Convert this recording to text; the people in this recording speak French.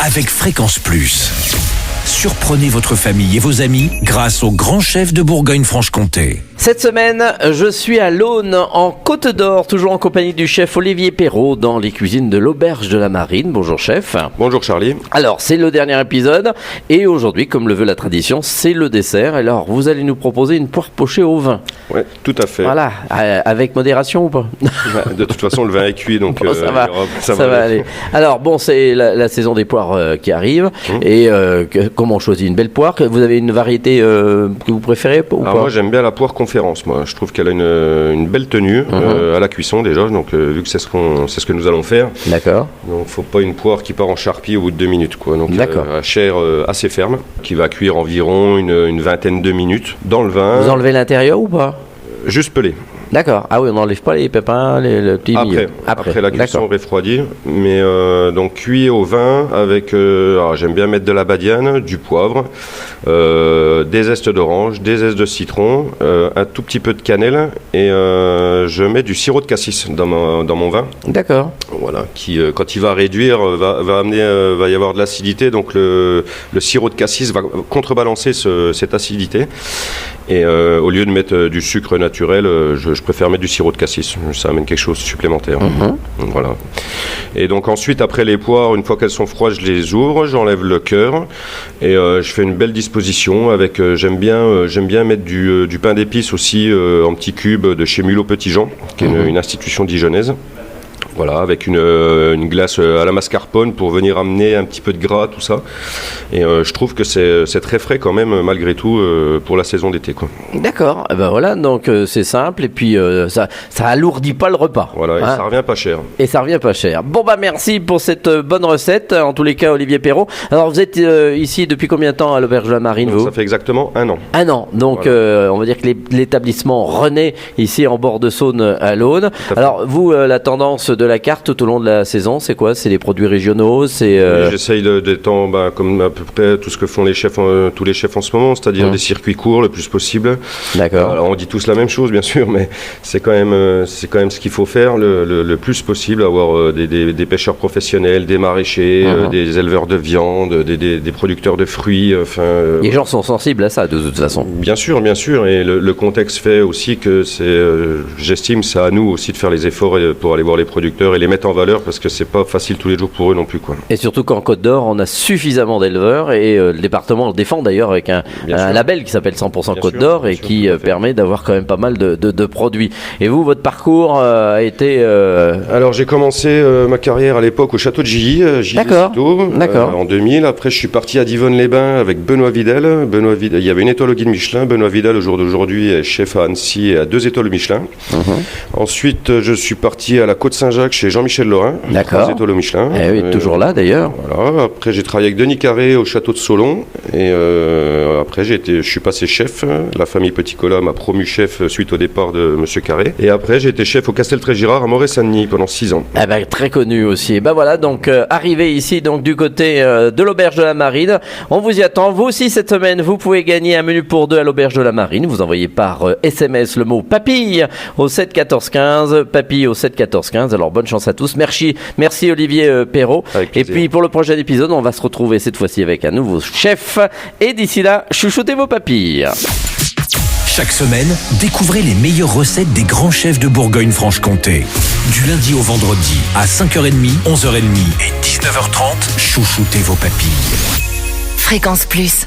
avec Fréquence Plus. Surprenez votre famille et vos amis grâce au grand chef de Bourgogne-Franche-Comté. Cette semaine, je suis à l'Aune, en Côte d'Or, toujours en compagnie du chef Olivier Perrault, dans les cuisines de l'Auberge de la Marine. Bonjour chef. Bonjour Charlie. Alors, c'est le dernier épisode, et aujourd'hui, comme le veut la tradition, c'est le dessert. Alors, vous allez nous proposer une poire pochée au vin. Oui, tout à fait. Voilà, avec modération ou pas? De toute façon, le vin est cuit, donc bon, ça va aller. Alors, bon, c'est la saison des poires qui arrive, et comment on choisit une belle poire? Vous avez une variété que vous préférez ou pas? Moi, j'aime bien la poire Conférence. Moi, je trouve qu'elle a une belle tenue à la cuisson déjà. Donc, vu que c'est ce que nous allons faire. D'accord. Donc, faut pas une poire qui part en charpie au bout de 2 minutes, quoi. Donc, à chair assez ferme, qui va cuire environ une vingtaine de minutes dans le vin. Vous enlevez l'intérieur ou pas? Juste pelé. D'accord. Ah oui, on n'enlève pas les pépins, le petit milieu. Après la cuisson refroidie, mais donc cuit au vin avec, alors j'aime bien mettre de la badiane, du poivre, des zestes d'orange, des zestes de citron, un tout petit peu de cannelle et je mets du sirop de cassis dans mon vin. D'accord. Voilà, qui quand il va réduire, va y avoir de l'acidité, donc le sirop de cassis va contrebalancer cette acidité. Et au lieu de mettre du sucre naturel, je préfère mettre du sirop de cassis. Ça amène quelque chose de supplémentaire. Voilà. Et donc ensuite, après les poires, une fois qu'elles sont froides, je les ouvre, j'enlève le cœur et je fais une belle disposition avec. J'aime bien mettre du pain d'épices aussi en petits cubes de chez Mulot Petit Jean, qui est une institution dijonnaise. Voilà, avec une glace à la mascarpone pour venir amener un petit peu de gras, tout ça. Et je trouve que c'est très frais quand même, malgré tout, pour la saison d'été, quoi. D'accord, et ben voilà, donc c'est simple, et puis ça alourdit pas le repas. Voilà, et ça revient pas cher. Et ça revient pas cher. Bon bah merci pour cette bonne recette, en tous les cas Olivier Perrault. Alors vous êtes ici depuis combien de temps à l'Auberge de la Marine, vous? Ça fait exactement 1 an. 1 an, donc voilà. On va dire que l'établissement renaît ici en bord de Saône à l'Aune. Alors vous, la tendance de la carte tout au long de la saison, c'est quoi? C'est les produits régionaux, c'est oui, j'essaye d'étendre comme à peu près tout ce que font tous les chefs en ce moment, c'est-à-dire des circuits courts le plus possible. D'accord. Alors on dit tous la même chose bien sûr, mais c'est quand même ce qu'il faut faire le plus possible, avoir des pêcheurs professionnels, des maraîchers, des éleveurs de viande, des producteurs de fruits. Les gens sont sensibles à ça de toute façon. Bien sûr, et le contexte fait aussi que j'estime c'est à nous aussi de faire les efforts pour aller voir les producteurs et les mettre en valeur, parce que c'est pas facile tous les jours pour eux non plus, quoi. Et surtout qu'en Côte d'Or on a suffisamment d'éleveurs et le département le défend d'ailleurs avec un label qui s'appelle 100% Côte d'Or et qui permet d'avoir quand même pas mal de produits. Et vous, votre parcours a été Alors j'ai commencé ma carrière à l'époque au château de Gilly, D'accord. En 2000. Après je suis parti à Divonne-les-Bains avec Benoît Vidal. Il y avait une étoile au guide Michelin. Benoît Vidal au jour d'aujourd'hui est chef à Annecy et à 2 étoiles Michelin. Ensuite je suis parti à la Côte-Saint-Jacques chez Jean-Michel Laurin, 3 étoiles au Michelin. Oui, toujours là d'ailleurs. Voilà. Après j'ai travaillé avec Denis Carré au château de Solon et après je suis passé chef. La famille Petit Colas m'a promu chef suite au départ de Monsieur Carré. Et après j'ai été chef au Castel Trégirard à Moret-Saint-Denis pendant 6 ans. Très connu aussi. Voilà, donc arrivé ici donc du côté de l'Auberge de la Marine. On vous y attend. Vous aussi cette semaine, vous pouvez gagner un menu pour 2 à l'Auberge de la Marine. Vous envoyez par SMS le mot papille au 7 14 15. Papille au 7 14 15. Alors bonne chance à tous. Merci Olivier Perrault. Et puis pour le prochain épisode, on va se retrouver cette fois-ci avec un nouveau chef. Et d'ici là, chouchoutez vos papilles. Chaque semaine, découvrez les meilleures recettes des grands chefs de Bourgogne-Franche-Comté. Du lundi au vendredi, à 5h30, 11h30 et 19h30, chouchoutez vos papilles. Fréquence Plus.